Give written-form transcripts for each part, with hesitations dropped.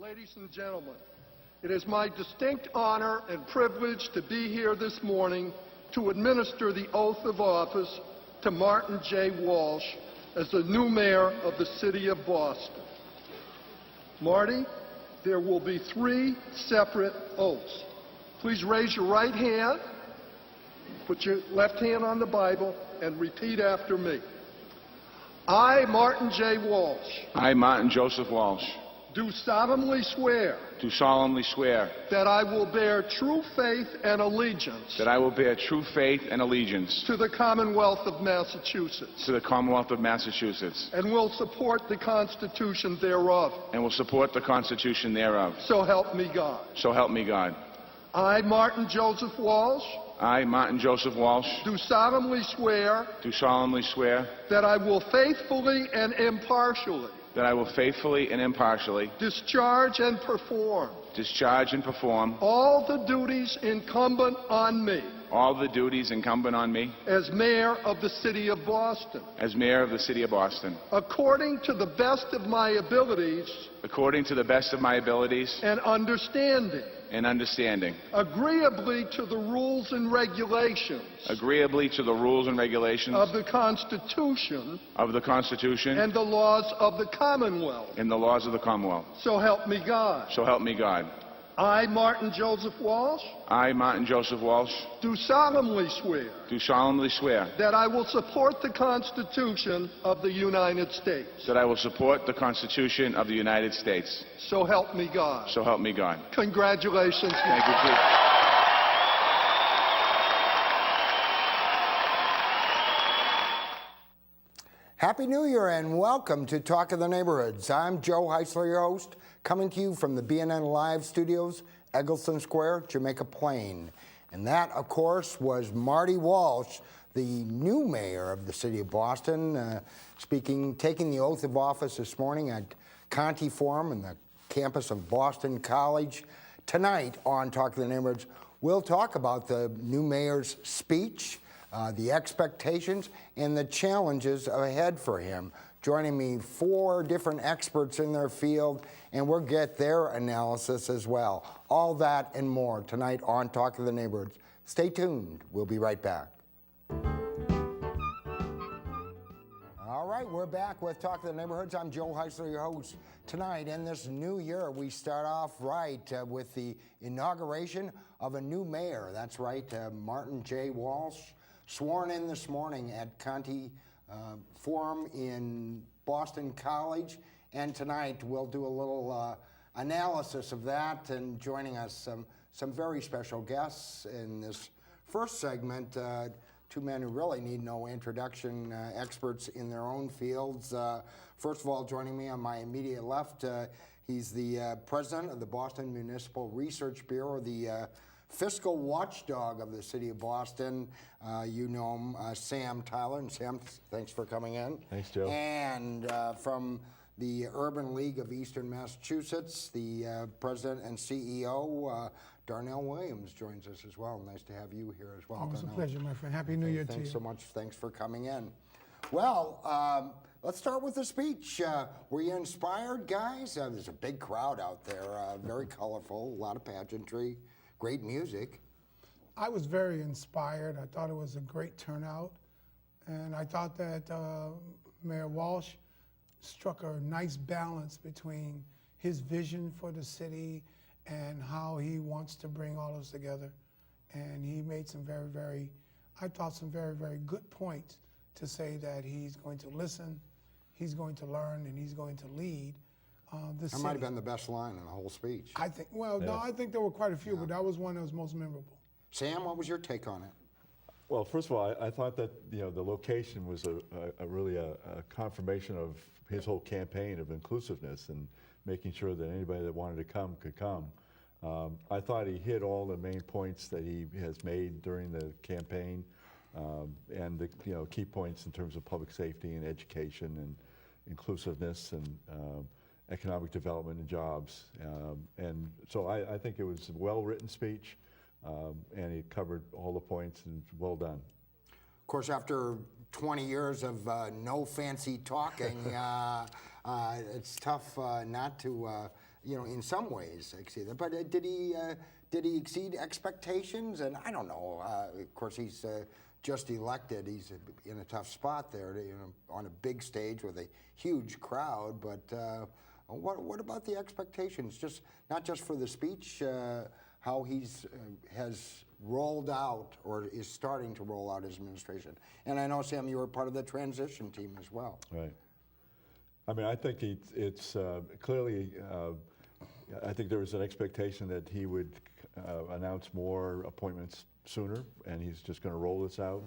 Ladies and gentlemen, it is my distinct honor and privilege to be here this morning to administer the oath of office to Marty J. Walsh as the new mayor of the city of Boston. Marty, there will be 3 separate oaths. Please raise your right hand, put your left hand on the Bible, and repeat after me. I, Marty J. Walsh. I, Martin Joseph Walsh. Do solemnly swear. Do solemnly swear. That I will bear true faith and allegiance. That I will bear true faith and allegiance. To the Commonwealth of Massachusetts. To the Commonwealth of Massachusetts. And will support the Constitution thereof. And will support the Constitution thereof. So help me God. So help me God. I, Marty Joseph Walsh. I, Martin Joseph Walsh. Do solemnly swear. Do solemnly swear. That I will faithfully and impartially. That I will faithfully and impartially. Discharge and perform. Discharge and perform. All the duties incumbent on me. All the duties incumbent on me. As mayor of the city of Boston. As mayor of the city of Boston. According to the best of my abilities. According to the best of my abilities. And understanding. And understanding. Agreeably to the rules and regulations. Agreeably to the rules and regulations. Of the Constitution. Of the Constitution. And the laws of the Commonwealth. And the laws of the Commonwealth. So help me God. So help me God. I, Marty Joseph Walsh. I, Martin Joseph Walsh. Do solemnly swear. Do solemnly swear. That I will support the Constitution of the United States. That I will support the Constitution of the United States. So help me God. So help me God. Congratulations. Thank you, Chief. Happy New Year and welcome to Talk of the Neighborhoods. I'm Joe Heisler, your host, coming to you from the BNN Live studios, Eggleston Square, Jamaica Plain. And that, of course, was Marty Walsh, the new mayor of the city of Boston, taking the oath of office this morning at Conte Forum in the campus of Boston College. Tonight on Talk of the Neighborhoods, we'll talk about the new mayor's speech, the expectations, and the challenges ahead for him. Joining me, 4 different experts in their field, and we'll get their analysis as well. All that and more tonight on Talk of the Neighborhoods. Stay tuned. We'll be right back. All right, we're back with Talk of the Neighborhoods. I'm Joe Heisler, your host. Tonight, in this new year, we start off right with the inauguration of a new mayor. That's right, Marty J. Walsh, sworn in this morning at Conte Forum in Boston College. And tonight, we'll do a little analysis of that, and joining us some very special guests in this first segment. 2 men who really need no introduction, experts in their own fields. First of all, joining me on my immediate left, he's the president of the Boston Municipal Research Bureau, the fiscal watchdog of the city of Boston. You know him, Sam Tyler. And Sam, thanks for coming in. Thanks, Joe. And from the Urban League of Eastern Massachusetts, the president and CEO, Darnell Williams, joins us as well. Nice to have you here as well. Always a pleasure, my friend. Happy New Year to you. Thanks so much. Thanks for coming in. Well, let's start with the speech. Were you inspired, guys? There's a big crowd out there, very colorful, a lot of pageantry, great music. I was very inspired. I thought it was a great turnout. And I thought that Mayor Walsh struck a nice balance between his vision for the city and how he wants to bring all of us together. And he made some very, very good points to say that he's going to listen, he's going to learn, and he's going to lead the city. That might have been the best line in the whole speech. I think, well, yeah. No, I think there were quite a few, but that was one that was most memorable. Sam, what was your take on it? Well, first of all, I thought that the location was really a confirmation of his whole campaign of inclusiveness and making sure that anybody that wanted to come could come. I thought he hit all the main points that he has made during the campaign, and the key points in terms of public safety and education and inclusiveness and economic development and jobs. And so I think it was a well-written speech, and he covered all the points, and well done. Of course, after 20 years of no fancy talking, it's tough not to in some ways exceed that. But did he exceed expectations? And I don't know. Of course, he's just elected. He's in a tough spot there, on a big stage with a huge crowd. But what about the expectations? Not just for the speech, how has rolled out or is starting to roll out his administration. And I know, Sam, you were part of the transition team as well. Right. I mean, I think it's clearly. I think there was an expectation that he would announce more appointments sooner, and he's just going to roll this out.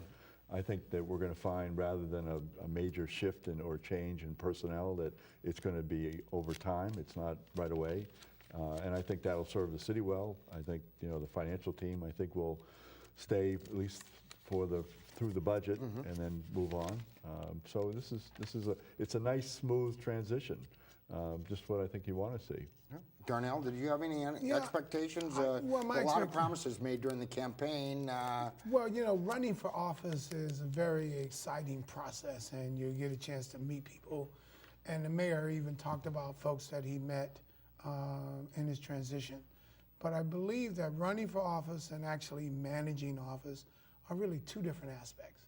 I think that we're going to find, rather than a major shift or change in personnel, that it's going to be over time. It's not right away, and I think that'll serve the city well. I think the financial team, I think, will stay at least through the budget and then move on. So it's a nice, smooth transition. Just what I think you want to see. Yeah. Darnell, did you have any expectations? A lot of promises made during the campaign. Well, running for office is a very exciting process, and you get a chance to meet people. And the mayor even talked about folks that he met in his transition. But I believe that running for office and actually managing office are really two different aspects.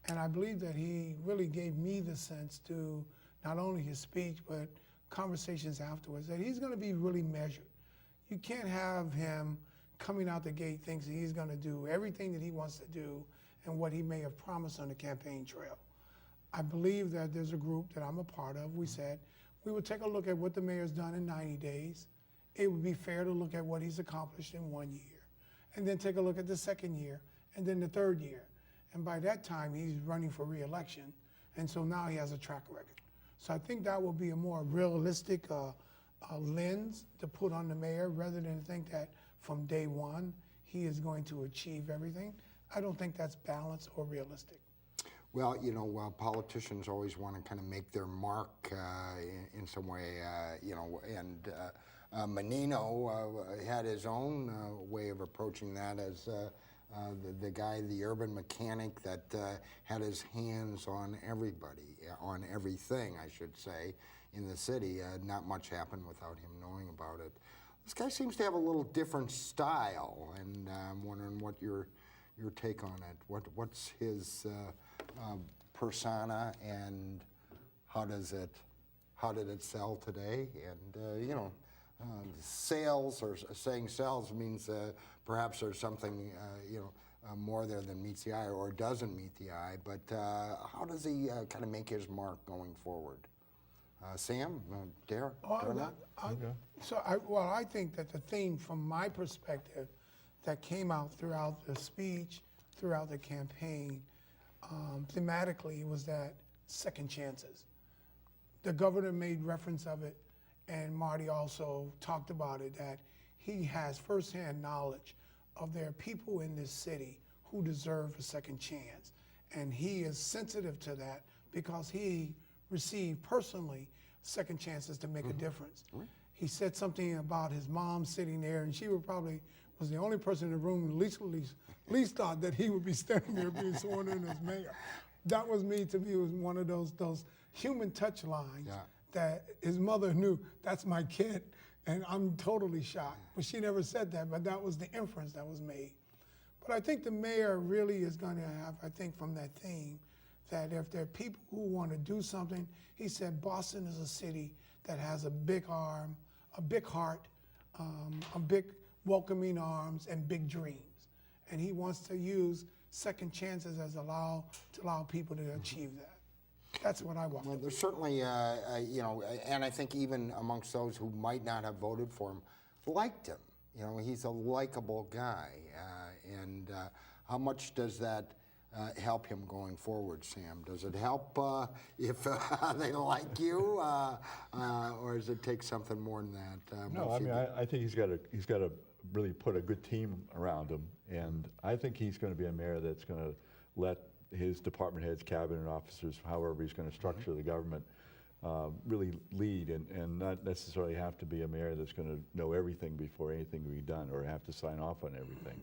And I believe that he really gave me the sense to not only his speech, but conversations afterwards, that he's going to be really measured. You can't have him coming out the gate thinking he's going to do everything that he wants to do and what he may have promised on the campaign trail. I believe that there's a group that I'm a part of. We said we would take a look at what the mayor's done in 90 days. It would be fair to look at what he's accomplished in 1 year, and then take a look at the second year, and then the third year. And by that time, he's running for re-election, and so now he has a track record. So I think that will be a more realistic lens to put on the mayor, rather than think that from day one he is going to achieve everything. I don't think that's balanced or realistic. Well, politicians always want to kind of make their mark in some way, and Menino had his own way of approaching that as the guy, the urban mechanic that had his hands on everybody, on everything, I should say, in the city. Not much happened without him knowing about it. This guy seems to have a little different style, and I'm wondering what your take on it. What's his persona, and how did it sell today? And sales, or saying sales, means perhaps there's something more there than meets the eye or doesn't meet the eye. But how does he kind of make his mark going forward? Sam, Derek? I think that the theme, from my perspective, that came out throughout the speech, throughout the campaign, thematically, was that second chances. The governor made reference of it, and Marty also talked about it, that he has firsthand knowledge of there are people in this city who deserve a second chance. And he is sensitive to that because he received personally second chances to make a difference. He said something about his mom sitting there, and she was the only person in the room who least thought that he would be standing there being sworn in as mayor. That was to me, was one of those human touch lines that his mother knew, that's my kid, and I'm totally shocked. But she never said that, but that was the inference that was made. But I think the mayor really is going to have, I think, from that theme, that if there are people who want to do something, he said Boston is a city that has a big arm, a big heart, a big welcoming arms, and big dreams. And he wants to use second chances as to allow people to achieve that. That's what I want. Well, there's certainly, and I think even amongst those who might not have voted for him, liked him. He's a likable guy. And how much does that help him going forward, Sam? Does it help if they like you, or does it take something more than that? No, I think he's got to really put a good team around him, and I think he's going to be a mayor that's going to let his department heads, cabinet officers, however he's going to structure the government, really lead, and not necessarily have to be a mayor that's going to know everything before anything can be done or have to sign off on everything.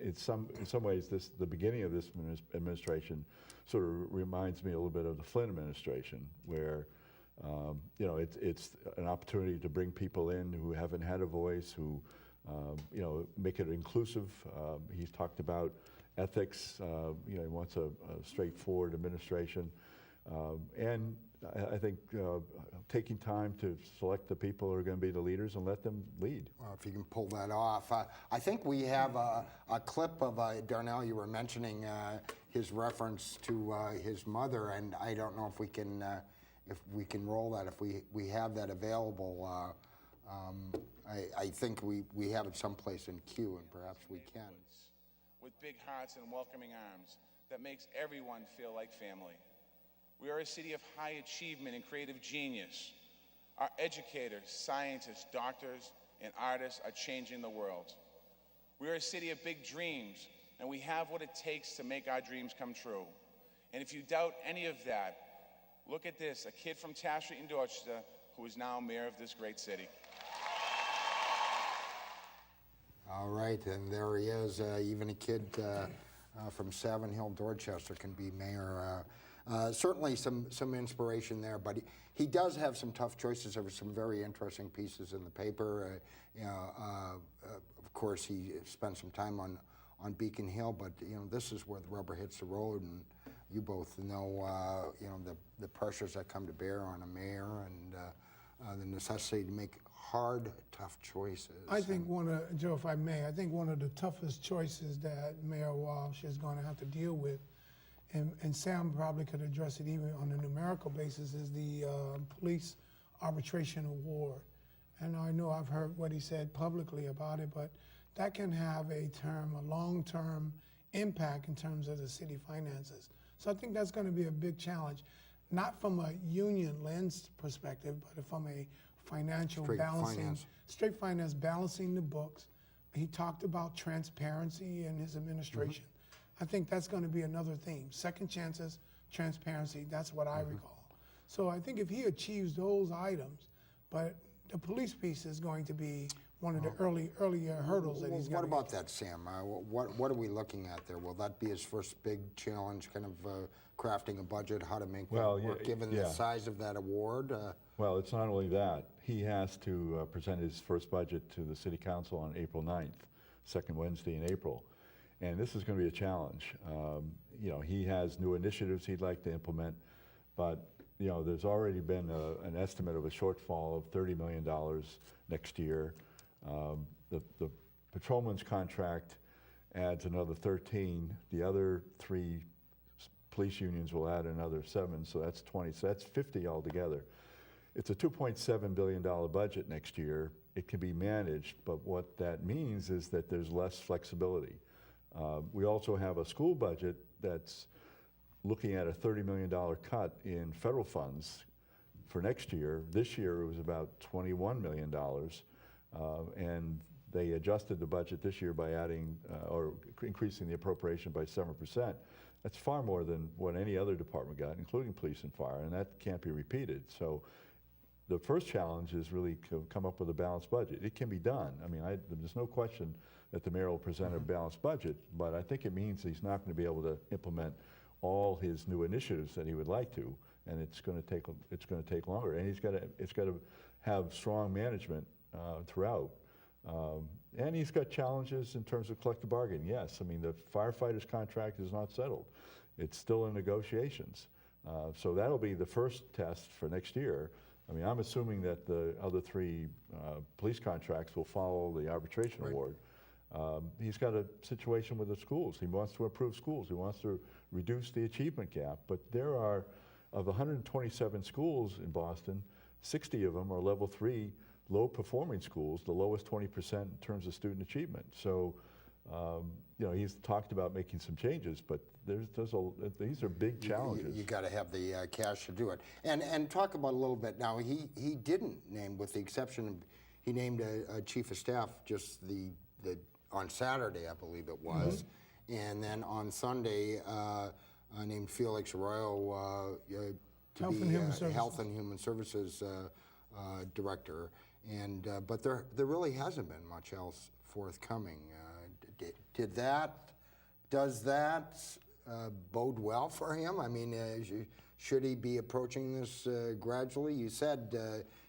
In some ways, the beginning of this administration sort of reminds me a little bit of the Flynn administration, where You know, it's an opportunity to bring people in who haven't had a voice, who, you know, make it inclusive. He's talked about ethics. You know, he wants a straightforward administration. And I think taking time to select the people who are going to be the leaders and let them lead. Well, if you can pull that off. I think we have a clip of, Darnell, you were mentioning his reference to his mother, and I don't know if we can roll that, if we have that available. I think we have it someplace in queue, and perhaps we can. With big hearts and welcoming arms that makes everyone feel like family. We are a city of high achievement and creative genius. Our educators, scientists, doctors, and artists are changing the world. We are a city of big dreams, and we have what it takes to make our dreams come true. And if you doubt any of that, look at this, a kid from Taft Street in Dorchester who is now mayor of this great city. All right, and there he is. Even a kid from Savin Hill, Dorchester can be mayor. Certainly some inspiration there, but he does have some tough choices. There were some very interesting pieces in the paper. You know, of course, he spent some time on Beacon Hill, but you know, this is where the rubber hits the road, and you both know, you know, the pressures that come to bear on a mayor and the necessity to make hard, tough choices. I think Joe, if I may, I think one of the toughest choices that Mayor Walsh is going to have to deal with, and Sam probably could address it even on a numerical basis, is the police arbitration award. And I know I've heard what he said publicly about it, but that can have a long-term impact in terms of the city finances. So I think that's going to be a big challenge, not from a union lens perspective, but from a financial balancing, straight finance, balancing the books. He talked about transparency in his administration. I think that's going to be another theme. Second chances, transparency, that's what I recall. So I think if he achieves those items, but the police piece is going to be one of the earlier hurdles that he's got. What about that, Sam? What are we looking at there? Will that be his first big challenge, kind of crafting a budget, how to make that work, given the size of that award? Well, it's not only that. He has to present his first budget to the City Council on April 9th, second Wednesday in April. And this is going to be a challenge. You know, he has new initiatives he'd like to implement, but you know, there's already been an estimate of a shortfall of $30 million next year. The patrolman's contract adds another 13. The other 3 police unions will add another 7, so that's 20. So that's 50 altogether. It's a $2.7 billion budget next year. It can be managed, but what that means is that there's less flexibility. We also have a school budget that's looking at a $30 million cut in federal funds for next year. This year it was about $21 million, and they adjusted the budget this year by adding or increasing the appropriation by 7%. That's far more than what any other department got, including police and fire, and that can't be repeated. So the first challenge is really to come up with a balanced budget. It can be done. I mean, there's no question that the mayor will present a balanced budget, but I think it means he's not going to be able to implement all his new initiatives that he would like to, and it's going to take longer. And it's got to have strong management throughout. And he's got challenges in terms of collective bargaining. Yes, I mean, the firefighter's contract is not settled. It's still in negotiations. So that'll be the first test for next year. I mean, I'm assuming that the other 3 police contracts will follow the arbitration award. He's got a situation with the schools. He wants to improve schools. He wants to reduce the achievement gap. But there are, of 127 schools in Boston, 60 of them are level 3 low-performing schools, the lowest 20% in terms of student achievement. So, you know, he's talked about making some changes, but these are big challenges. You got to have the cash to do it. And talk about a little bit now. He didn't name, with the exception of, he named a chief of staff just on Saturday, I believe it was, and then on Sunday named Felix Arroyo to be Health and Human Services Director. And but there really hasn't been much else forthcoming. Does that bode well for him? I mean, should he be approaching this gradually? You said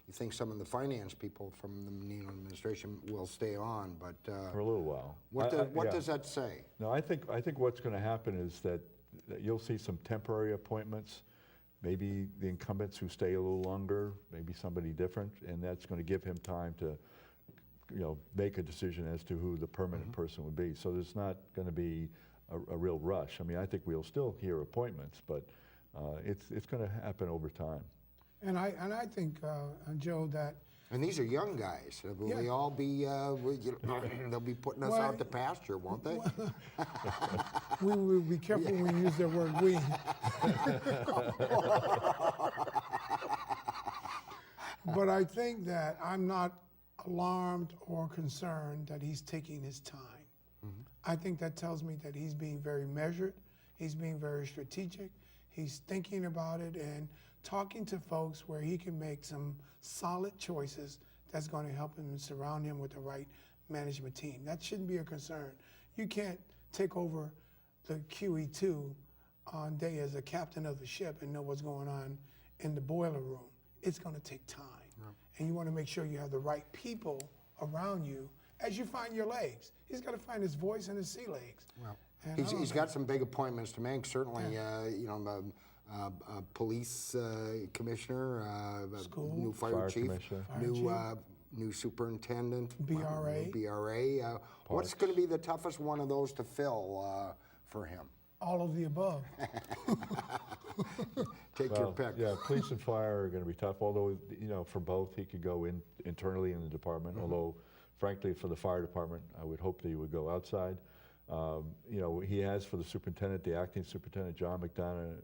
you think some of the finance people from the Menino administration will stay on, but For a little while. what Yeah. does that say? No, I think what's going to happen is that you'll see some temporary appointments, maybe the incumbents who stay a little longer, maybe somebody different, and that's going to give him time to, make a decision as to who the permanent person would be. So there's not going to be a real rush. I mean, I think we'll still hear appointments, but it's going to happen over time. And I think, Joe, that And these are young guys. Will Yeah. they all be, they'll be putting us Well, out to pasture, won't they? we will be careful when we use the word we. But I think that I'm not alarmed or concerned that he's taking his time. I think that tells me that he's being very measured, he's being very strategic, he's thinking about it and talking to folks where he can make some solid choices that's going to help him and surround him with the right management team. That shouldn't be a concern. You can't take over the QE2 on day as a captain of the ship and know what's going on in the boiler room. It's going to take time. And you want to make sure you have the right people around you as you find your legs. He's got to find his voice and his sea legs. Well, And he's got some big appointments to make. Certainly, police commissioner, School. new fire chief, commissioner. new superintendent, BRA. new BRA. What's going to be the toughest one of those to fill for him? All of the above. Take your pick. Yeah, police and fire are going to be tough, although, for both, he could go internally in the department, although, frankly, for the fire department, I would hope that he would go outside. He has for the superintendent, the acting superintendent, John McDonough,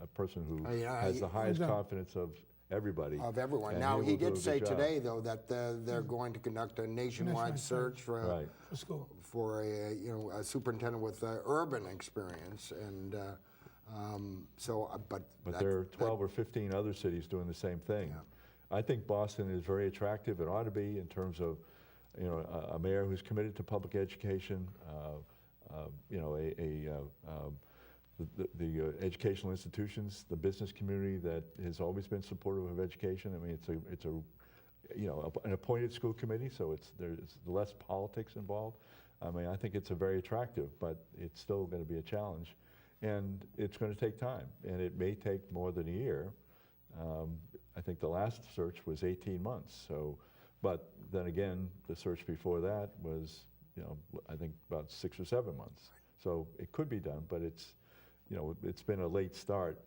a person who has the highest confidence of everybody. Of everyone. And Now, will he do a did good say job. today, though, that they're going to conduct a nationwide search for Right. For school. for a superintendent with urban experience, and but There are 12 or 15 other cities doing the same thing. I think Boston is very attractive. It ought to be in terms of, a mayor who's committed to public education, the educational institutions, the business community that has always been supportive of education. I mean, it's an appointed school committee, so there's less politics involved. I mean, I think it's a very attractive, but it's still going to be a challenge, and it's going to take time, and it may take more than a year. I think the last search was 18 months. So, but then again, the search before that was, I think about 6 or 7 months. So it could be done, but it's been a late start,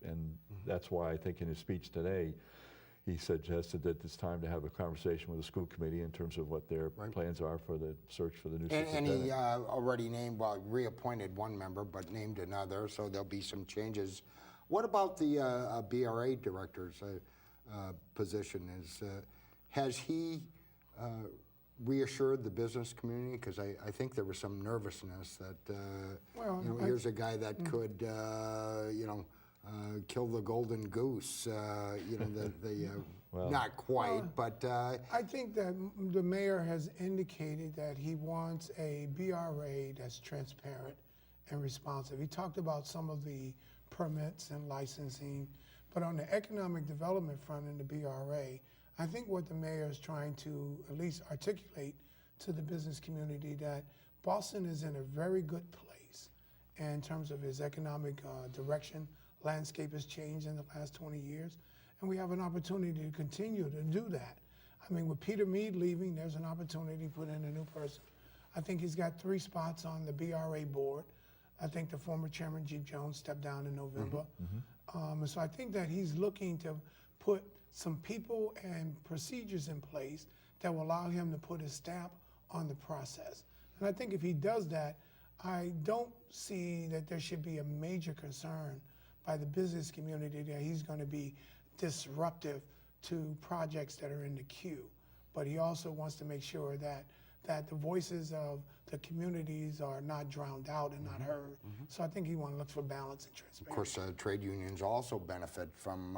and that's why I think in his speech today, he suggested that it's time to have a conversation with the school committee in terms of what their plans are for the search for the new And superintendent. he already reappointed one member, but named another, so there'll be some changes. What about the BRA director's position? Has he reassured the business community? Because I think there was some nervousness that, here's a guy that could, kill the golden goose, not quite, but... I think that the mayor has indicated that he wants a BRA that's transparent and responsive. He talked about some of the permits and licensing, but on the economic development front in the BRA, I think what the mayor is trying to at least articulate to the business community that Boston is in a very good place in terms of its economic direction. Landscape has changed in the last 20 years, and we have an opportunity to continue to do that. I mean, with Peter Mead leaving, there's an opportunity to put in a new person. I think he's got 3 spots on the BRA board. I think the former chairman, Chief Jones, stepped down in November. And so I think that he's looking to put some people and procedures in place that will allow him to put his stamp on the process. And I think if he does that, I don't see that there should be a major concern by the business community that he's going to be disruptive to projects that are in the queue. But he also wants to make sure that the voices of the communities are not drowned out and not heard. So I think he wants to look for balance and transparency. Of course, trade unions also benefit from,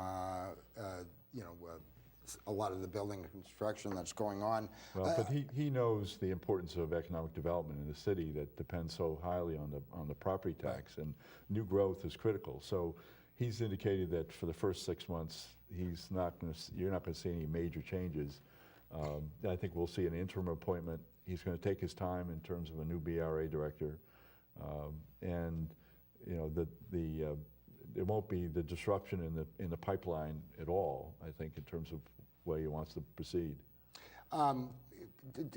a lot of the building and construction that's going on. Well, but he knows the importance of economic development in the city that depends so highly on the property tax, and new growth is critical. So he's indicated that for the first 6 months, you're not going to see any major changes. I think we'll see an interim appointment. He's going to take his time in terms of a new BRA director, and you know it won't be the disruption in the pipeline at all. I think in terms of way he wants to proceed. A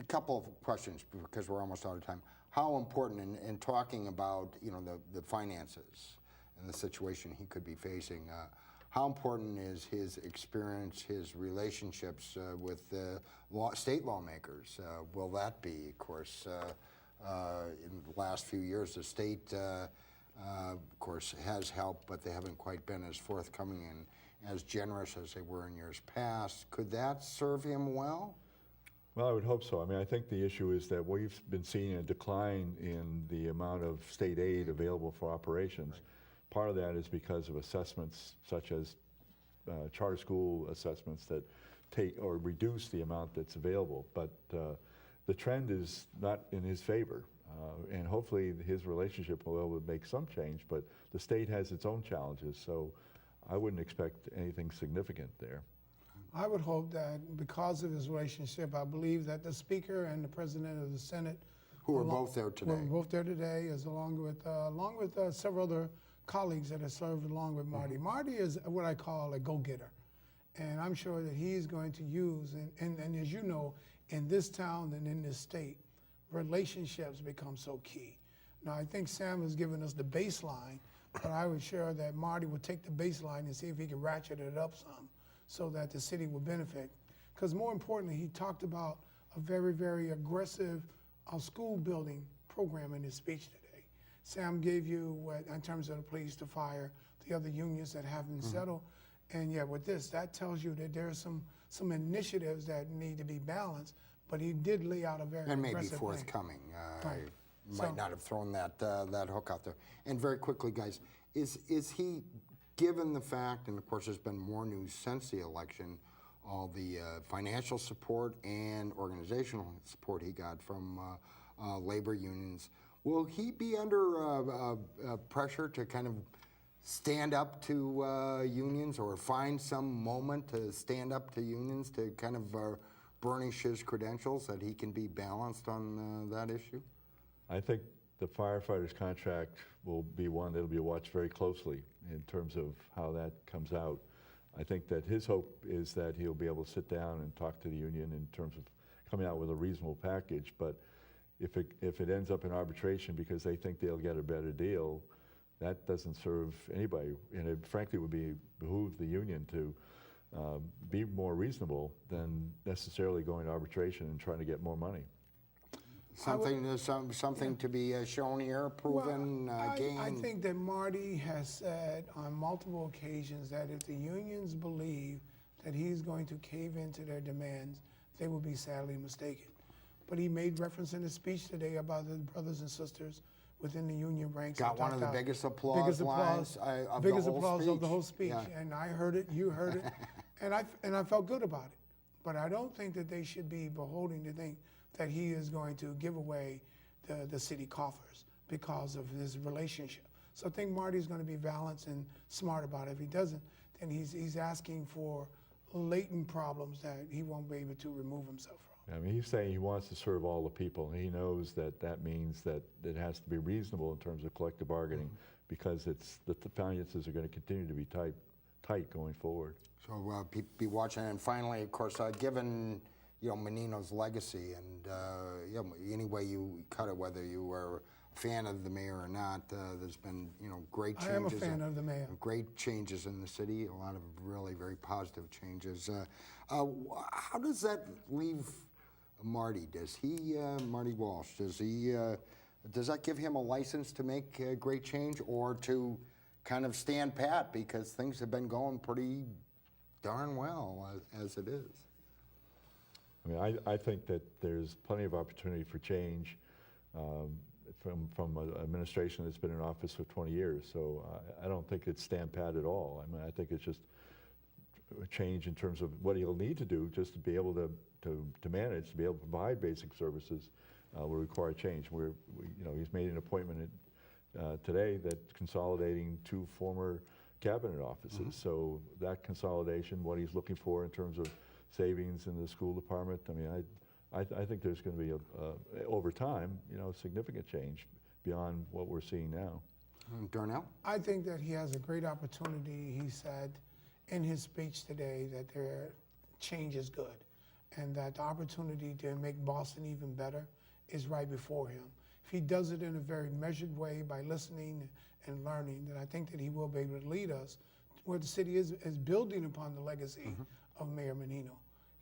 couple of questions because we're almost out of time. How important in talking about the finances and the situation he could be facing? How important is his experience, his relationships with state lawmakers? Will that be, of course, in the last few years, the state, of course, has helped, but they haven't quite been as forthcoming and as generous as they were in years past. Could that serve him well? Well, I would hope so. I mean, I think the issue is that we've been seeing a decline in the amount of state aid available for operations. Right. Part of that is because of assessments such as charter school assessments that take or reduce the amount that's available. But the trend is not in his favor. And hopefully his relationship will be able to make some change, but the state has its own challenges, so I wouldn't expect anything significant there. I would hope that because of his relationship, I believe that the Speaker and the President of the Senate, who are both there today, along with several other colleagues that have served along with Marty. Mm-hmm. Marty is what I call a go-getter, and I'm sure that he's going to use, and as you know, in this town and in this state, relationships become so key. Now, I think Sam has given us the baseline, but I was sure that Marty would take the baseline and see if he could ratchet it up some so that the city would benefit. Because more importantly, he talked about a very, very aggressive school building program in his speech today. Sam gave you what, in terms of the police, to fire, the other unions that haven't settled. And yeah, with this, that tells you that there are some initiatives that need to be balanced, but he did lay out a very aggressive and maybe forthcoming. Right. Might not have thrown that hook out there. And very quickly, guys, is he, given the fact, and of course there's been more news since the election, all the financial support and organizational support he got from labor unions, will he be under pressure to kind of stand up to unions or find some moment to stand up to unions to kind of burnish his credentials, that he can be balanced on that issue? I think the firefighters' contract will be one that will be watched very closely in terms of how that comes out. I think that his hope is that he'll be able to sit down and talk to the union in terms of coming out with a reasonable package, but if it ends up in arbitration because they think they'll get a better deal, that doesn't serve anybody, and it frankly would behoove the union to be more reasonable than necessarily going to arbitration and trying to get more money. Something to be shown here, proven, gained? I think that Marty has said on multiple occasions that if the unions believe that he's going to cave into their demands, they will be sadly mistaken. But he made reference in his speech today about the brothers and sisters within the union ranks. Got one of the biggest applause lines of the whole speech. Yeah. And I heard it, you heard it, and I felt good about it. But I don't think that they should be beholding to think that he is going to give away the city coffers because of his relationship. So I think Marty's going to be balanced and smart about it. If he doesn't, then he's asking for latent problems that he won't be able to remove himself from. I mean, he's saying he wants to serve all the people. He knows that means that it has to be reasonable in terms of collective bargaining, because the finances are going to continue to be tight going forward. So be watching. And finally, of course, given Menino's legacy, and any way you cut it, whether you were a fan of the mayor or not, there's been great changes. I am a fan of the mayor. Great changes in the city, a lot of really very positive changes. How does that leave Marty? Does he, Marty Walsh, does that give him a license to make great change, or to kind of stand pat because things have been going pretty darn well as it is? I mean, I think that there's plenty of opportunity for change from an administration that's been in office for 20 years. So I don't think it's stand pat at all. I mean, I think it's just a change in terms of what he'll need to do just to be able to manage, to be able to provide basic services will require change. He's made an appointment today that consolidating two former cabinet offices. So that consolidation, what he's looking for in terms of savings in the school department, I mean, I think there's going to be, over time, significant change beyond what we're seeing now. Darnell? I think that he has a great opportunity. He said in his speech today that change is good and that the opportunity to make Boston even better is right before him. If he does it in a very measured way by listening and learning, then I think that he will be able to lead us where the city is building upon the legacy of Mayor Menino.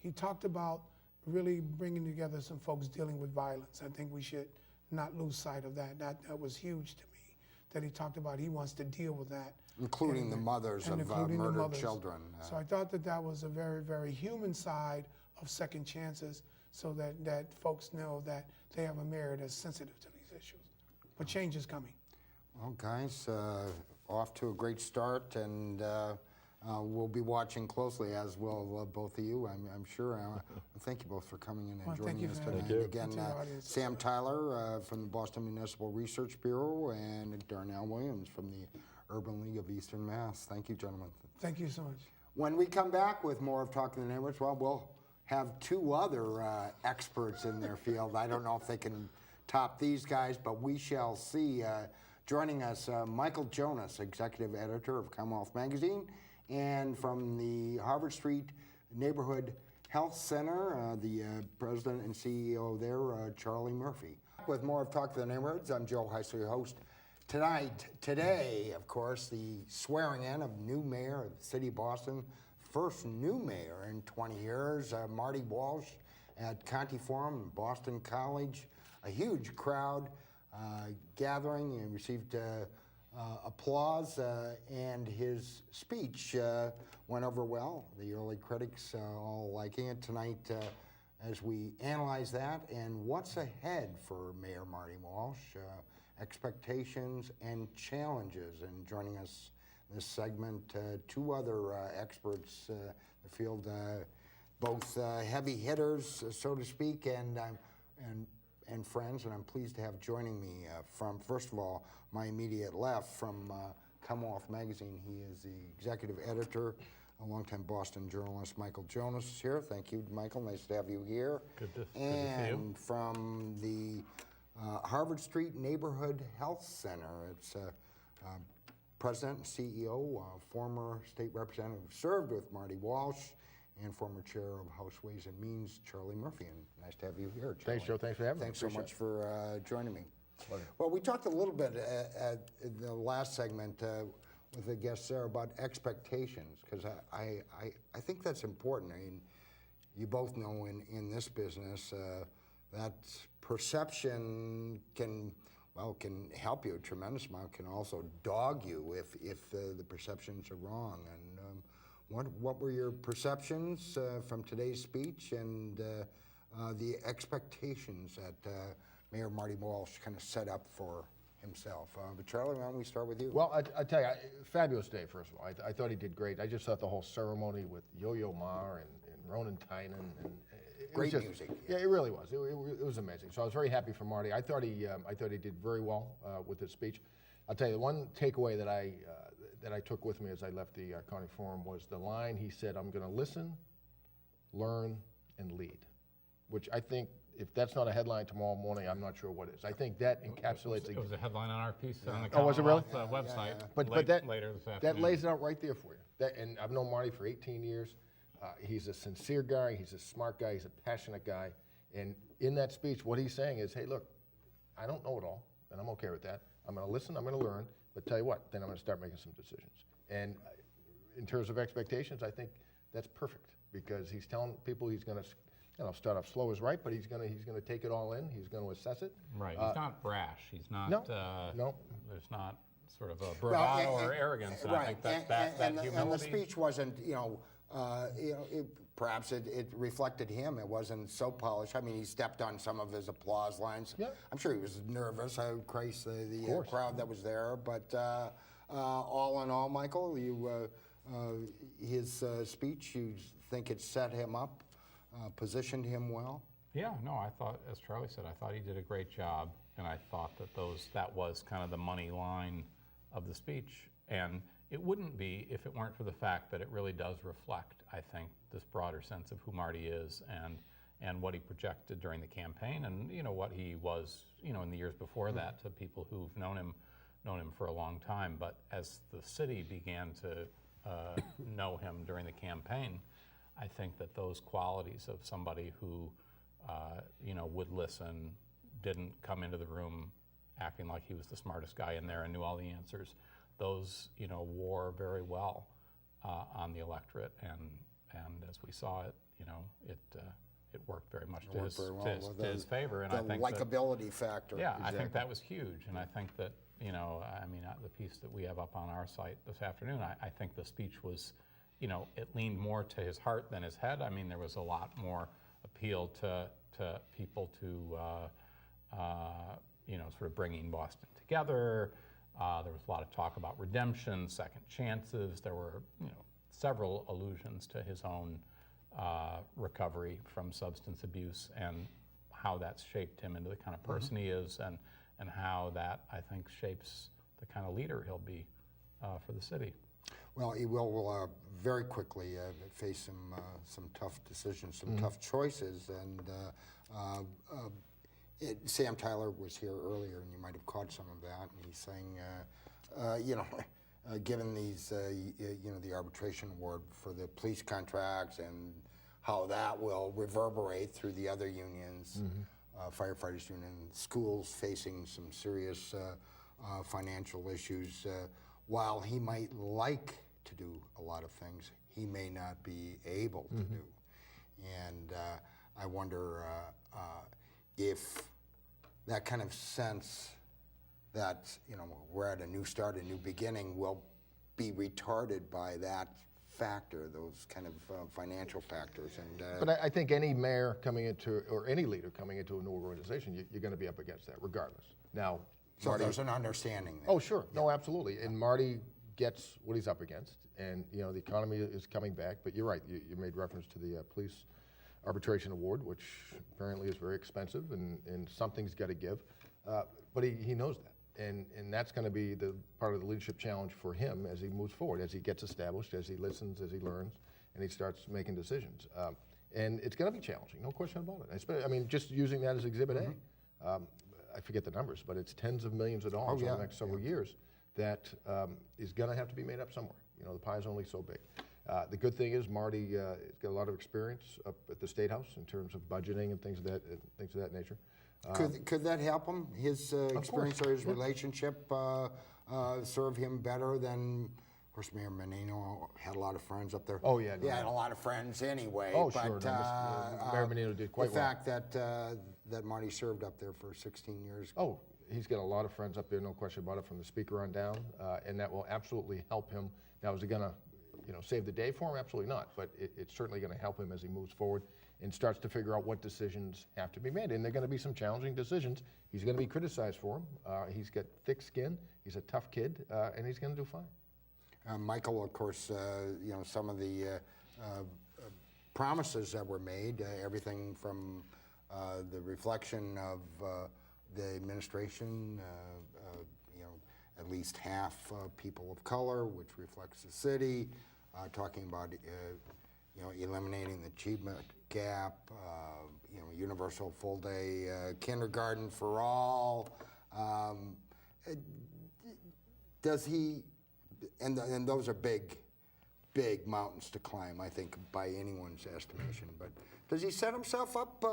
He talked about really bringing together some folks dealing with violence. I think we should not lose sight of that. That was huge to me, that he talked about he wants to deal with that. Including the mothers of murdered children. So I thought that was a very, very human side of second chances, so that folks know that they have a mayor that's sensitive to these issues. But change is coming. Well, guys, off to a great start, and we'll be watching closely, as will both of you, I'm sure. Thank you both for coming in and joining us today. And again, Sam Tyler from the Boston Municipal Research Bureau and Darnell Williams from the Urban League of Eastern Mass. Thank you, gentlemen. Thank you so much. When we come back with more of Talking to the Neighborhoods, well, we'll have two other experts in their field. I don't know if they can top these guys, but we shall see. Joining us, Michael Jonas, Executive Editor of Commonwealth Magazine, and from the Harvard Street Neighborhood Health Center, the President and CEO there, Charlie Murphy. With more of Talk to the Neighborhoods, I'm Joe Heisler, your host. Today, of course, the swearing in of new mayor of the city of Boston, first new mayor in 20 years, Marty Walsh at Conte Forum in Boston College. A huge crowd gathering and received applause, and his speech went over well. The early critics all liking it tonight as we analyze that and what's ahead for Mayor Marty Walsh. Expectations and challenges. And joining us in this segment, two other experts in the field, both heavy hitters, so to speak, and friends. And I'm pleased to have joining me from, first of all, my immediate left from Commonwealth Magazine. He is the executive editor, a longtime Boston journalist. Michael Jonas is here. Thank you, Michael. Nice to have you here. Good to see you. And from the Harvard Street Neighborhood Health Center. It's President and CEO, former state representative, served with Marty Walsh, and former chair of House Ways and Means, Charlie Murphy. And nice to have you here, Charlie. Thanks, Joe. Thanks for having me. Thanks so much for joining me. Pleasure. Well, we talked a little bit in the last segment with the guests there about expectations, because I think that's important. I mean, you both know in this business that perception can help you a tremendous amount, can also dog you if the perceptions are wrong. And what were your perceptions from today's speech and the expectations that Mayor Marty Walsh kind of set up for himself? But Charlie, why don't we start with you? Well, I tell you, fabulous day, first of all. I thought he did great. I just thought the whole ceremony with Yo-Yo Ma and Ronan Tynan and Great music. Yeah, it really was. It was amazing. So I was very happy for Marty. I thought he did very well with his speech. I'll tell you, the one takeaway that I took with me as I left the County Forum was the line he said, "I'm going to listen, learn, and lead," which I think, if that's not a headline tomorrow morning, I'm not sure what is. I think that encapsulates. It was a headline on our piece on the Oh, was it really? Commonwealth website. But Later this afternoon. that lays it out right there for you. And I've known Marty for 18 years. He's a sincere guy, he's a smart guy, he's a passionate guy. And in that speech, what he's saying is, hey, look, I don't know it all, and I'm okay with that. I'm going to listen, I'm going to learn, but tell you what, then I'm going to start making some decisions. And in terms of expectations, I think that's perfect, because he's telling people he's going to start off slow is right, but he's going to take it all in, he's going to assess it. Right, he's not brash, he's not, no. There's not sort of a bravado or arrogance, and I think that humility. And the speech wasn't, perhaps it reflected him. It wasn't so polished. I mean, he stepped on some of his applause lines. Yeah. I'm sure he was nervous. Christ, the crowd that was there. But all in all, Michael, his speech, you think it set him up, positioned him well? Yeah, no, I thought, as Charlie said, I thought he did a great job, and I thought that that was kind of the money line of the speech. And it wouldn't be if it weren't for the fact that it really does reflect, I think, this broader sense of who Marty is and what he projected during the campaign, and what he was in the years before that to people who've known him for a long time. But as the city began to know him during the campaign, I think that those qualities of somebody who would listen, didn't come into the room acting like he was the smartest guy in there and knew all the answers, those wore very well on the electorate, and as we saw it, it worked very much to his favor. And the I think likability factor. Yeah, exactly. I think that was huge, and I think that the piece that we have up on our site this afternoon, I think the speech was, it leaned more to his heart than his head. I mean, there was a lot more appeal to people to sort of bringing Boston together. There was a lot of talk about redemption, second chances. There were several allusions to his own recovery from substance abuse and how that's shaped him into the kind of person he is, and how that, I think, shapes the kind of leader he'll be for the city. Well, he will very quickly face some tough decisions, some tough choices, and Sam Tyler was here earlier, and you might have caught some of that, and he's saying, given these, the arbitration award for the police contracts and how that will reverberate through the other unions, firefighters union, schools facing some serious financial issues. While he might like to do a lot of things, he may not be able to do. And I wonder if that kind of sense that we're at a new start, a new beginning, will be retarded by that factor, those kind of financial factors. And but I think any mayor coming into, or any leader coming into a new organization, you're going to be up against that regardless. Now, so Marty, there's an understanding there. Oh, sure. Yeah. No, absolutely. And Marty gets what he's up against, and the economy is coming back. But you're right. You made reference to the police arbitration award, which apparently is very expensive, and something's got to give. But he knows that. And that's going to be the part of the leadership challenge for him as he moves forward, as he gets established, as he listens, as he learns, and he starts making decisions. And it's going to be challenging, no question about it. I mean, just using that as Exhibit A, I forget the numbers, but it's tens of millions of dollars over the next several years that is going to have to be made up somewhere. The pie's only so big. The good thing is Marty has got a lot of experience up at the State House in terms of budgeting and things of that nature. Could that help him? His experience or his relationship serve him better than, of course, Mayor Menino had a lot of friends up there. Oh, yeah. He had a lot of friends anyway. Oh, but, sure. Mayor Menino did quite well. The fact that Marty served up there for 16 years. Oh, he's got a lot of friends up there, no question about it, from the speaker on down, and that will absolutely help him. Now, is it going to save the day for him? Absolutely not, but it's certainly going to help him as he moves forward and starts to figure out what decisions have to be made. And there are going to be some challenging decisions. He's going to be criticized for them. He's got thick skin. He's a tough kid, and he's going to do fine. Michael, of course, some of the promises that were made, everything from the reflection of the administration, at least half people of color, which reflects the city, talking about eliminating the achievement gap, universal full-day kindergarten for all. Does he, and those are big mountains to climb, I think, by anyone's estimation, but does he set himself up?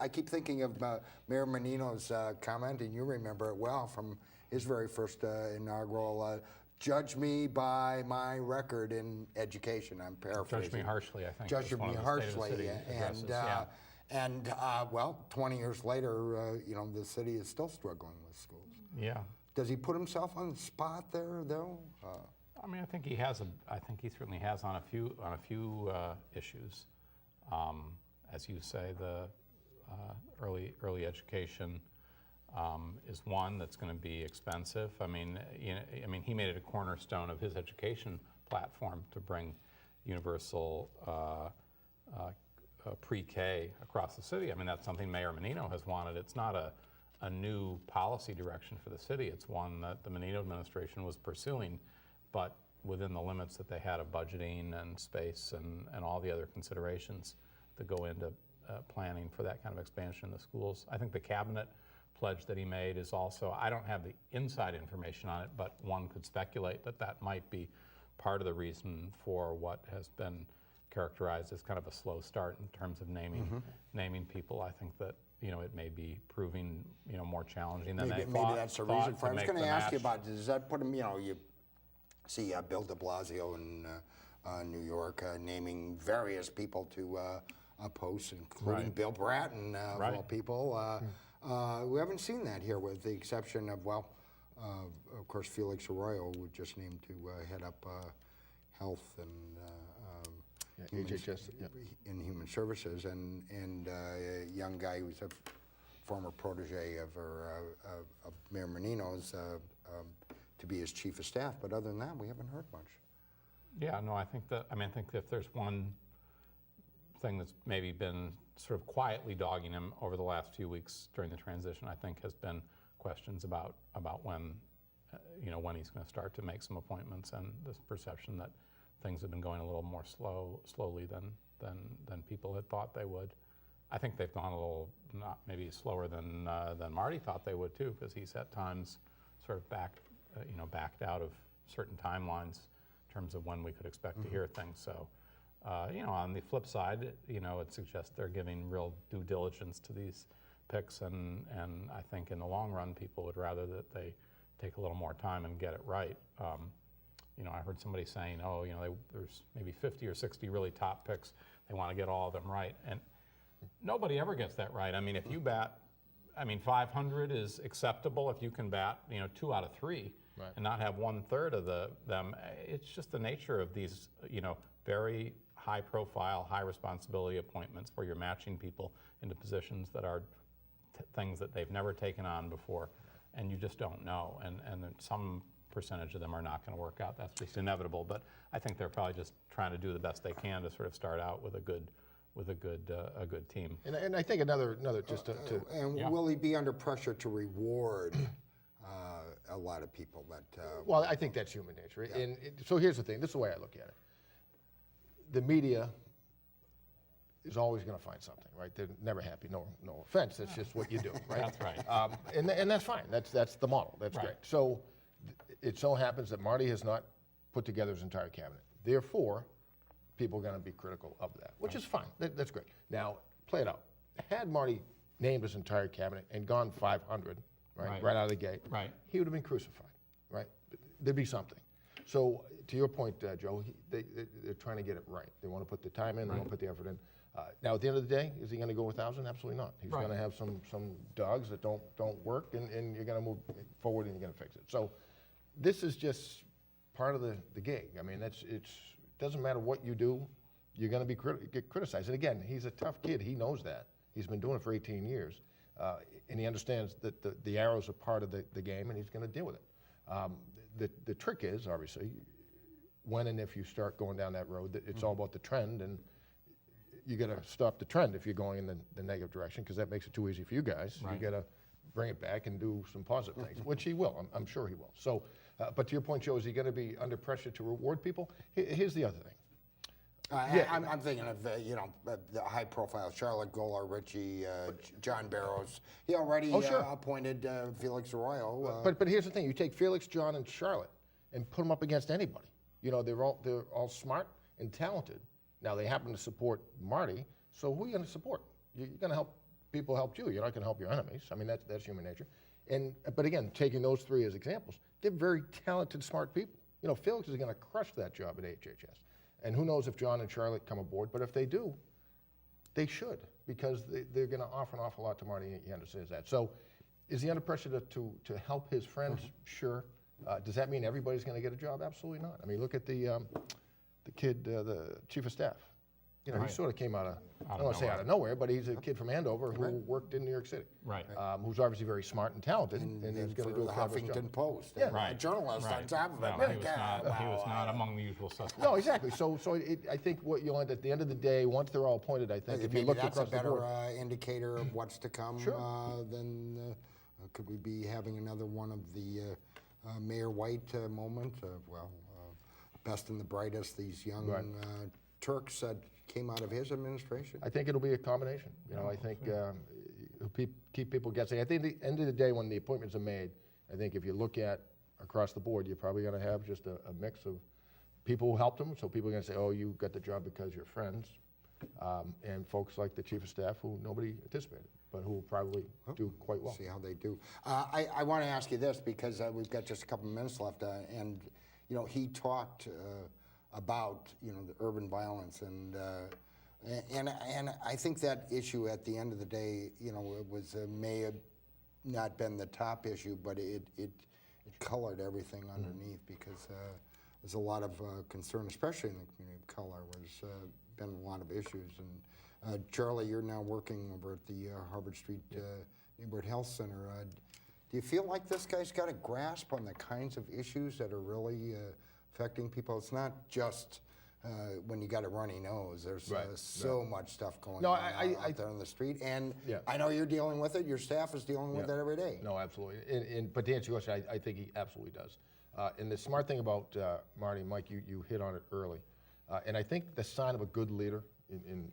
I keep thinking of Mayor Menino's comment, and you remember it well from his very first inaugural, judge me by my record in education. I'm paraphrasing. Judge me harshly, I think. Judge me harshly, and well, 20 years later, the city is still struggling with schools. Yeah. Does he put himself on the spot there, though? I mean, I think he has. I think he certainly has on a few issues. As you say, the early education is one that's going to be expensive. I mean, he made it a cornerstone of his education platform to bring universal pre-K across the city. I mean, that's something Mayor Menino has wanted. It's not a new policy direction for the city. It's one that the Menino administration was pursuing, but within the limits that they had of budgeting and space and all the other considerations that go into planning for that kind of expansion in the schools. I think the cabinet pledge that he made is also, I don't have the inside information on it, but one could speculate that that might be part of the reason for what has been characterized as kind of a slow start in terms of naming people. I think that it may be proving more challenging than they thought. Maybe that's the reason for it. I was going to ask you match. about, does that put him, you see Bill de Blasio in New York naming various people to posts, including Right. Bill Bratton, of Right. all people. We haven't seen that here, with the exception of, of course, Felix Arroyo, who was just named to head up health and HHS, in human services, and a young guy who's a former protege of Mayor Menino's to be his chief of staff. But other than that, we haven't heard much. Yeah, no, I think if there's one thing that's maybe been sort of quietly dogging him over the last few weeks during the transition, I think, has been questions about when, when he's going to start to make some appointments, and this perception that things have been going a little more slowly than people had thought they would. I think they've gone a little, not maybe slower than Marty thought they would too, because he's at times sort of backed out of certain timelines in terms of when we could expect to hear things. So, on the flip side, it suggests they're giving real due diligence to these picks, and I think in the long run, people would rather that they take a little more time and get it right. I heard somebody saying, there's maybe 50 or 60 really top picks. They want to get all of them right. And nobody ever gets that right. I mean, if you bat, 500 is acceptable if you can bat, 2 out of 3 Right. and not have 1/3 of them. It's just the nature of these, very high profile, high responsibility appointments where you're matching people into positions that are things that they've never taken on before, and you just don't know. And then some percentage of them are not going to work out. That's just inevitable. But I think they're probably just trying to do the best they can to sort of start out with a good team. And I think another just to And will he be under pressure to reward a lot of people that? well, I think that's human nature. And so here's the thing. This is the way I look at it. The media is always going to find something, right? They're never happy. No offense. That's just what you do, right? That's right. And that's fine. That's the model. That's Right. great. So it so happens that Marty has not put together his entire cabinet. Therefore, people are going to be critical of that, which is fine. That's great. Now, play it out. Had Marty named his entire cabinet and gone 500, right out of the gate, Right. he would have been crucified, right? There'd be something. So to your point, Joe, they're trying to get it right. They want to put the time in, they want to put the effort in. Now, at the end of the day, is he going to go 1,000? Absolutely not. He's going to have some dogs that don't work, and you're going to move forward and you're going to fix it. So this is just part of the gig. It doesn't matter what you do, you're going to get criticized. And again, he's a tough kid. He knows that. He's been doing it for 18 years, and he understands that the arrows are part of the game, and he's going to deal with it. The trick is, obviously, when and if you start going down that road, that it's all about the trend, and you got to stop the trend if you're going in the negative direction, because that makes it too easy for you guys. Right. You got to bring it back and do some positive things, which he will. I'm sure he will. So, but to your point, Joe, is he going to be under pressure to reward people? Here's the other thing. I'm thinking of the high-profile Charlotte Golar, Ritchie, John Barrows. He already appointed Felix Arroyo. But here's the thing: you take Felix, John, and Charlotte, and put them up against anybody. They're all smart and talented. Now they happen to support Marty, so who are you going to support? You're going to help people help you. You're not going to help your enemies. That's human nature. But again, taking those three as examples, they're very talented, smart people. Felix is going to crush that job at HHS. And who knows if John and Charlotte come aboard, but if they do, they should, because they're going to offer an awful lot to Marty. He understands that. So is he under pressure to help his friends? Sure. Does that mean everybody's going to get a job? Absolutely not. Look at the kid, the chief of staff. He sort of came out of, I don't want to say out of nowhere, but he's a kid from Andover who worked in New York City. Right. Who's obviously very smart and talented, and he's going to do a the fabulous job. Huffington Post. Yeah. A journalist on top of it. No, he was not among the usual suspects. No, exactly. So I think what you'll end at the end of the day, once they're all appointed, I think if you look that's across a better the board, indicator of what's to come. Sure. Then could we be having another one of the Mayor White moment? best and the brightest, these young Right. Turks that came out of his administration? I think it'll be a combination. You know, I think keep people guessing. I think at the end of the day, when the appointments are made, I think if you look at across the board, you're probably going to have just a mix of people who helped him. So people are going to say, oh, you got the job because you're friends. And folks like the chief of staff who nobody anticipated, but who will probably do quite well. See how they do. I want to ask you this because we've got just a couple of minutes left, and you know, he talked about, you know, the urban violence, and I think that issue at the end of the day, you know, it was may have not been the top issue, but it colored everything underneath, because there's a lot of concern, especially in the community of color. There's been a lot of issues, and Charlie, you're now working over at the Harvard Street Neighborhood Health Center. Do you feel like this guy's got a grasp on the kinds of issues that are really affecting people? It's not just when you got a runny nose. There's so much stuff going on out there on the street, and I know you're dealing with it. Your staff is dealing with it every day. No, absolutely. But to answer your question, I think he absolutely does. And the smart thing about Marty and Mike, you hit on it early. And I think the sign of a good leader,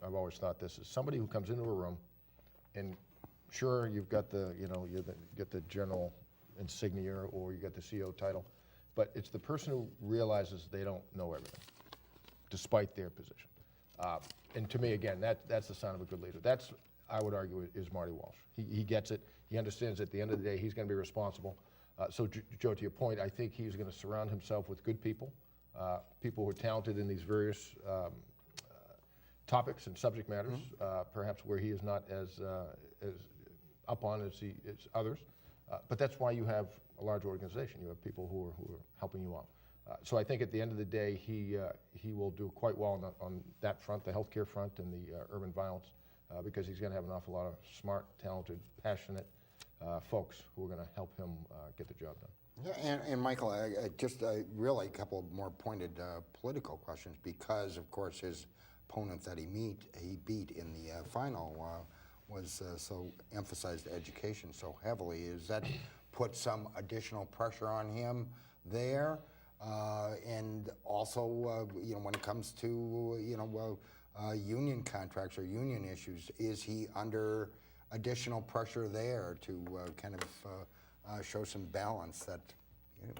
I've always thought this, is somebody who comes into a room, and sure, you've got the, you know, you get the general insignia or you got the CEO title, but it's the person who realizes they don't know everything, despite their position. And to me, again, that's the sign of a good leader. That's, I would argue, is Marty Walsh. He gets it. He understands at the end of the day he's going to be responsible. So, Joe, to your point, I think he's going to surround himself with good people, people who are talented in these various topics and subject matters, perhaps where he is not as up on as others. But that's why you have a large organization. You have people who are helping you out. So I think at the end of the day, he will do quite well on that front, the healthcare front and the urban violence, because he's going to have an awful lot of smart, talented, passionate folks who are going to help him get the job done. Yeah, and Michael, just really a couple of more pointed political questions, because of course his opponent that he beat in the final was so emphasized education so heavily. Is that put some additional pressure on him there? And also, you know, when it comes to, you know, union contracts or union issues, is he under additional pressure there to kind of show some balance that, you know,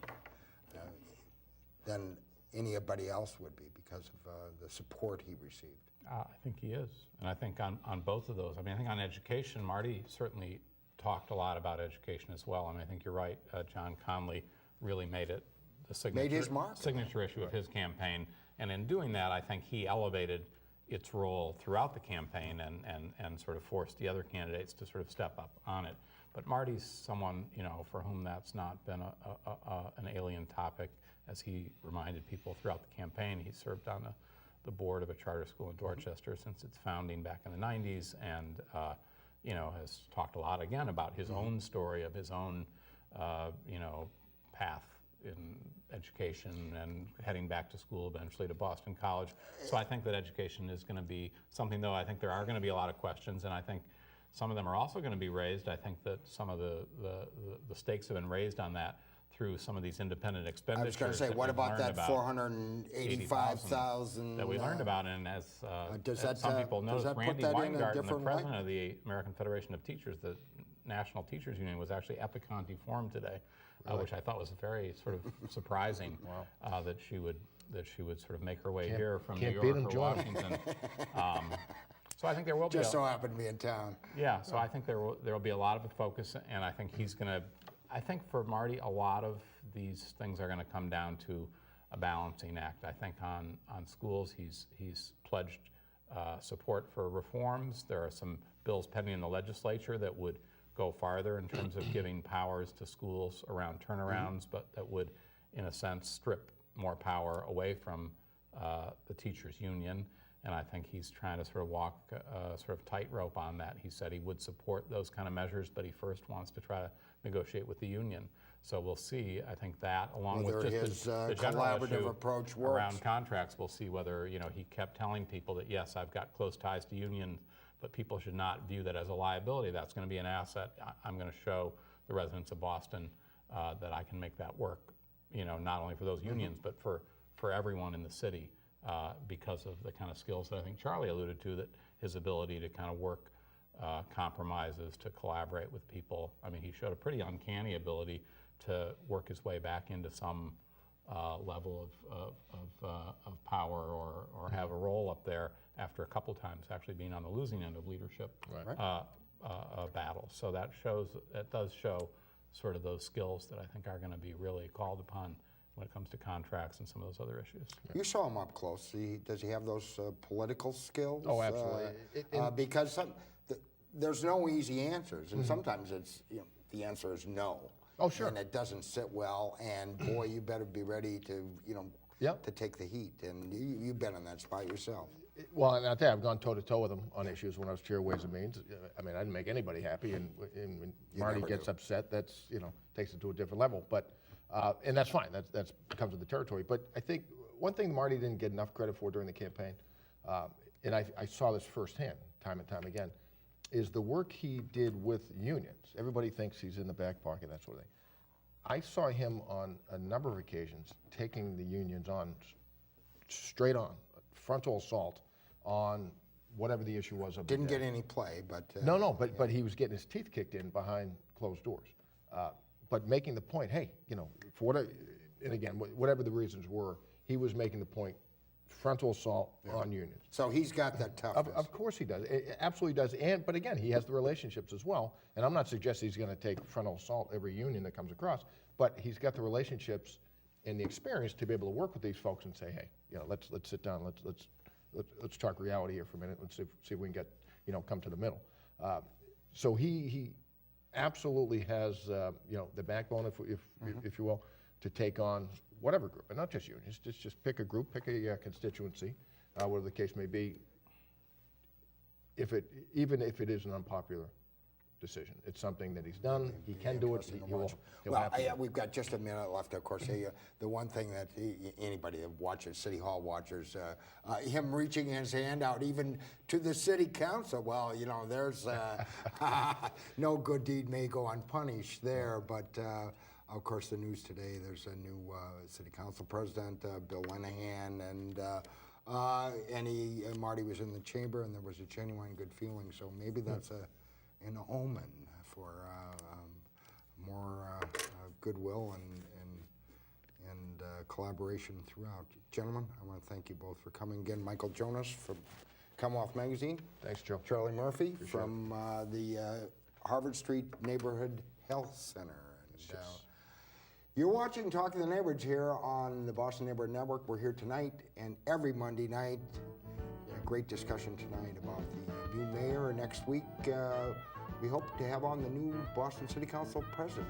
than anybody else would be because of the support he received? I think he is, and I think on both of those. I mean, I think on education, Marty certainly talked a lot about education as well. I mean, I think you're right. John Conley really made it the signature issue of his campaign, and in doing that, I think he elevated its role throughout the campaign and sort of forced the other candidates to sort of step up on it. But Marty's someone, you know, for whom that's not been an alien topic, as he reminded people throughout the campaign. He served on the board of a charter school in Dorchester since its founding back in the 90s, and you know, has talked a lot again about his own story of his own, you know, path in education and heading back to school eventually to Boston College. So I think that education is going to be something, though I think there are going to be a lot of questions, and I think some of them are also going to be raised. I think that some of the stakes have been raised on that through some of these independent expenditures. I was going to say, what about that 485,000 that we learned about? And as that, some people know, Randy Weingarten, the president light? of the American Federation of Teachers, the National Teachers Union, was actually at the Conti Forum today, which I thought was very sort of surprising. That she would sort of make her way here from New York or Washington. So I think there will be just so happened to be in town. Yeah, so I think there will be a lot of focus, and I think he's going to. I think for Marty, a lot of these things are going to come down to a balancing act. I think on schools, he's pledged support for reforms. There are some bills pending in the legislature that would go farther in terms of giving powers to schools around turnarounds, but that would, in a sense, strip more power away from the teachers' union. And I think he's trying to sort of walk a sort of tightrope on that. He said he would support those kind of measures, but he first wants to try to negotiate with the union. So we'll see. I think that, along with just the general collaborative approach works around contracts, we'll see whether, you know, he kept telling people that, yes, I've got close ties to union, but people should not view that as a liability. That's going to be an asset. I'm going to show the residents of Boston that I can make that work, you know, not only for those unions, but for for everyone in the city because of the kind of skills that I think Charlie alluded to, that his ability to kind of work compromises, to collaborate with people. I mean, he showed a pretty uncanny ability to work his way back into some level of power or have a role up there after a couple times actually being on the losing end of leadership battles. So that does show sort of those skills that I think are going to be really called upon when it comes to contracts and some of those other issues. You saw him up close. Does he have those political skills? Oh, absolutely. Because there's no easy answers, and sometimes it's the answer is no. Oh, sure. And it doesn't sit well, and boy, you better be ready to to take the heat. And you've been in that spot yourself. Well, and I'll tell you, I've gone toe-to-toe with him on issues when I was chair of Ways and Means. I mean, I didn't make anybody happy, and when Marty gets upset, that's, takes it to a different level. But, and that's fine, that comes with the territory. But I think one thing Marty didn't get enough credit for during the campaign, and I saw this firsthand, time and time again, is the work he did with unions. Everybody thinks he's in the back pocket, that sort of thing. I saw him on a number of occasions taking the unions on, straight on, frontal assault on whatever the issue was. Didn't get any play, but... but he was getting his teeth kicked in behind closed doors. But making the point, hey, for whatever, and again, whatever the reasons were, he was making the point, frontal assault on unions. So he's got that toughness. Of course he does, absolutely does. But again, he has the relationships as well. And I'm not suggesting he's going to take frontal assault every union that comes across, but he's got the relationships and the experience to be able to work with these folks and say, hey, let's sit down, let's talk reality here for a minute. Let's see if we can get, come to the middle. So he absolutely has, the backbone, if you will, to take on whatever group, and not just unions. Just pick a group, pick a constituency, whatever the case may be. Even if it is an unpopular decision, it's something that he's done. He can do it. We've got just a minute left. Of course, the one thing that anybody that watches, City Hall watchers, him reaching his hand out even to the City Council. Well, there's no good deed may go unpunished there, but. Of course, the news today, there's a new City Council President, Bill Lenahan, and Marty was in the chamber, and there was a genuine good feeling. So maybe that's an omen for more goodwill and collaboration throughout. Gentlemen, I want to thank you both for coming again. Michael Jonas from Come Off Magazine. Thanks, Joe. Charlie Murphy from the Harvard Street Neighborhood Health Center. You're watching Talking the Neighborhoods here on the Boston Neighborhood Network. We're here tonight and every Monday night. A great discussion tonight about the new mayor. Next week, we hope to have on the new Boston City Council president.